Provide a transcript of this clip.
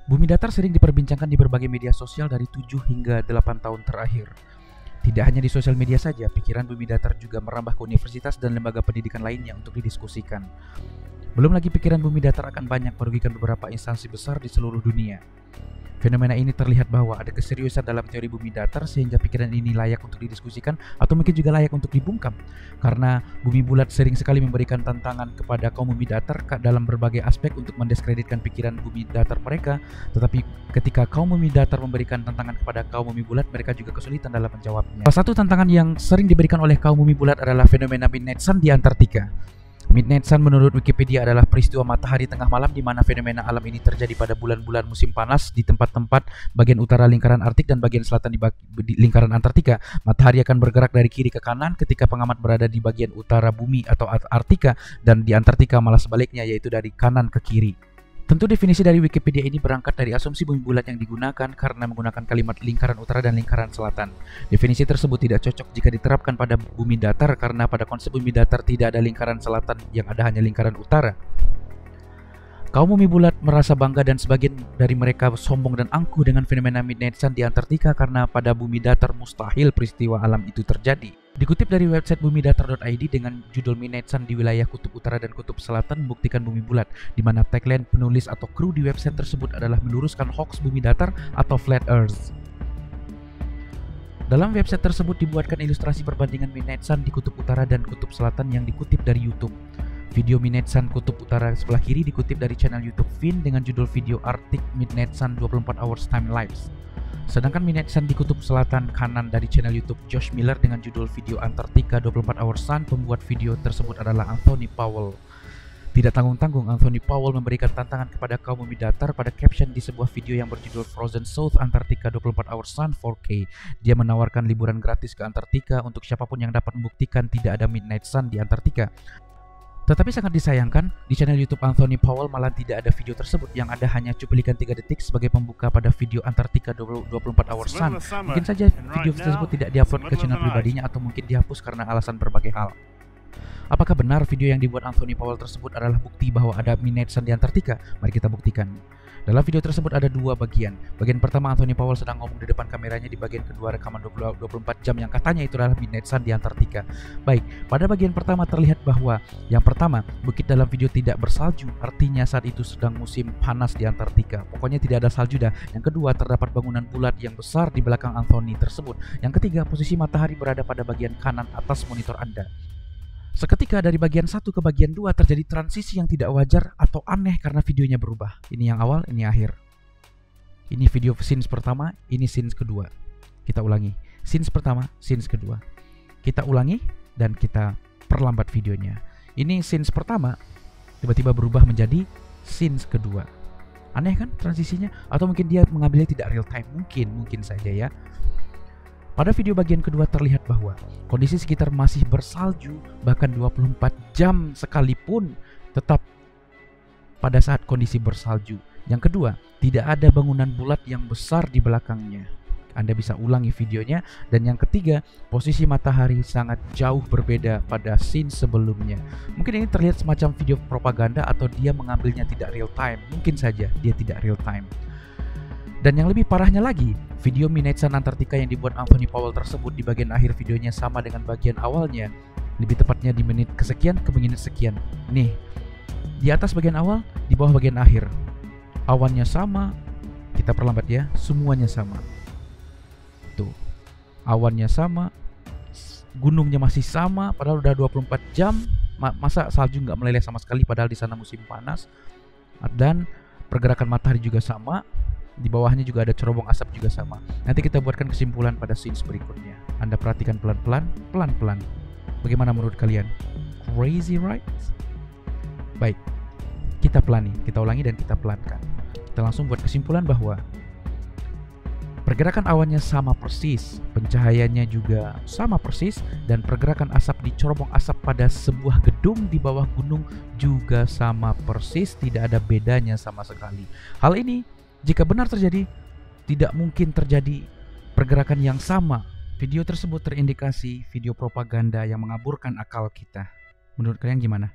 Bumi datar sering diperbincangkan di berbagai media sosial dari 7 hingga 8 tahun terakhir. Tidak hanya di sosial media saja, pikiran bumi datar juga merambah ke universitas dan lembaga pendidikan lainnya untuk didiskusikan. Belum lagi pikiran bumi datar akan banyak merugikan beberapa instansi besar di seluruh dunia. Fenomena ini terlihat bahwa ada keseriusan dalam teori bumi datar sehingga pikiran ini layak untuk didiskusikan atau mungkin juga layak untuk dibungkam. Karena bumi bulat sering sekali memberikan tantangan kepada kaum bumi datar dalam berbagai aspek untuk mendiskreditkan pikiran bumi datar mereka. Tetapi ketika kaum bumi datar memberikan tantangan kepada kaum bumi bulat, mereka juga kesulitan dalam menjawabnya. Salah satu tantangan yang sering diberikan oleh kaum bumi bulat adalah fenomena Midnight Sun di Antartika. Midnight Sun menurut Wikipedia adalah peristiwa matahari tengah malam di mana fenomena alam ini terjadi pada bulan-bulan musim panas di tempat-tempat bagian utara lingkaran Arktik dan bagian selatan di lingkaran Antartika. Matahari akan bergerak dari kiri ke kanan ketika pengamat berada di bagian utara bumi atau Arktika, dan di Antartika malah sebaliknya, yaitu dari kanan ke kiri. Tentu definisi dari Wikipedia ini berangkat dari asumsi bumi bulat yang digunakan karena menggunakan kalimat lingkaran utara dan lingkaran selatan. Definisi tersebut tidak cocok jika diterapkan pada bumi datar karena pada konsep bumi datar tidak ada lingkaran selatan, yang ada hanya lingkaran utara. Kaum bumi bulat merasa bangga dan sebagian dari mereka sombong dan angkuh dengan fenomena Midnight Sun di Antartika karena pada bumi datar mustahil peristiwa alam itu terjadi. Dikutip dari website bumidatar.id dengan judul Midnight Sun di wilayah kutub utara dan kutub selatan membuktikan bumi bulat, di mana tagline penulis atau kru di website tersebut adalah meluruskan hoax bumi datar atau flat earth. Dalam website tersebut dibuatkan ilustrasi perbandingan Midnight Sun di kutub utara dan kutub selatan yang dikutip dari YouTube. Video Midnight Sun kutub utara sebelah kiri dikutip dari channel YouTube Vin dengan judul video Arctic Midnight Sun 24 Hours Time Lapse. Sedangkan Midnight Sun di kutub selatan kanan dari channel YouTube Josh Miller dengan judul video Antartika 24 Hours Sun. Pembuat video tersebut adalah Anthony Powell. Tidak tanggung-tanggung, Anthony Powell memberikan tantangan kepada kaum bumi datar pada caption di sebuah video yang berjudul Frozen South Antarctica 24 Hours Sun 4K. Dia menawarkan liburan gratis ke Antartika untuk siapapun yang dapat membuktikan tidak ada Midnight Sun di Antartika. Tetapi sangat disayangkan, di channel YouTube Anthony Powell malah tidak ada video tersebut, yang ada hanya cuplikan 3 detik sebagai pembuka pada video Antartika 24 Hours Sun. Mungkin saja video tersebut tidak diupload ke channel pribadinya atau mungkin dihapus karena alasan berbagai hal. Apakah benar video yang dibuat Anthony Powell tersebut adalah bukti bahwa ada Midnight Sun di Antartika? Mari kita buktikan. Dalam video tersebut ada dua bagian. Bagian pertama Anthony Powell sedang ngomong di depan kameranya, di bagian kedua rekaman 24 jam yang katanya itu adalah Midnight Sun di Antartika. Baik, pada bagian pertama terlihat bahwa yang pertama, bukit dalam video tidak bersalju, artinya saat itu sedang musim panas di Antartika. Pokoknya tidak ada salju dah. Yang kedua, terdapat bangunan bulat yang besar di belakang Anthony tersebut. Yang ketiga, posisi matahari berada pada bagian kanan atas monitor Anda. Seketika dari bagian 1 ke bagian 2 terjadi transisi yang tidak wajar atau aneh karena videonya berubah. Ini yang awal, ini akhir. Ini video scenes pertama, ini scenes kedua. Kita ulangi. Scenes pertama, scenes kedua. Kita ulangi dan kita perlambat videonya. Ini scenes pertama, tiba-tiba berubah menjadi scenes kedua. Aneh kan transisinya? Atau mungkin dia mengambilnya tidak real time? Mungkin saja ya. Pada video bagian kedua terlihat bahwa kondisi sekitar masih bersalju, bahkan 24 jam sekalipun tetap pada saat kondisi bersalju. Yang kedua, tidak ada bangunan bulat yang besar di belakangnya. Anda bisa ulangi videonya. Dan yang ketiga, posisi matahari sangat jauh berbeda pada scene sebelumnya. Mungkin ini terlihat semacam video propaganda atau dia mengambilnya tidak real time. Mungkin saja dia tidak real time. Dan yang lebih parahnya lagi, video Midnight Sun Antartika yang dibuat Anthony Powell tersebut di bagian akhir videonya sama dengan bagian awalnya. Lebih tepatnya di menit kesekian ke menit sekian. Nih, di atas bagian awal, di bawah bagian akhir. Awannya sama, kita perlambat ya, semuanya sama. Tuh, awannya sama, gunungnya masih sama, padahal udah 24 jam. Masa salju nggak meleleh sama sekali padahal di sana musim panas. Dan pergerakan matahari juga sama. Di bawahnya juga ada cerobong asap juga sama. Nanti kita buatkan kesimpulan pada scenes berikutnya. Anda perhatikan pelan-pelan. Bagaimana menurut kalian? Crazy right? Baik, kita pelani, kita ulangi dan kita pelankan. Kita langsung buat kesimpulan bahwa pergerakan awannya sama persis, pencahayaannya juga sama persis, dan pergerakan asap di cerobong asap pada sebuah gedung di bawah gunung juga sama persis, tidak ada bedanya sama sekali. Hal ini jika benar terjadi, tidak mungkin terjadi pergerakan yang sama. Video tersebut terindikasi video propaganda yang mengaburkan akal kita. Menurut kalian gimana?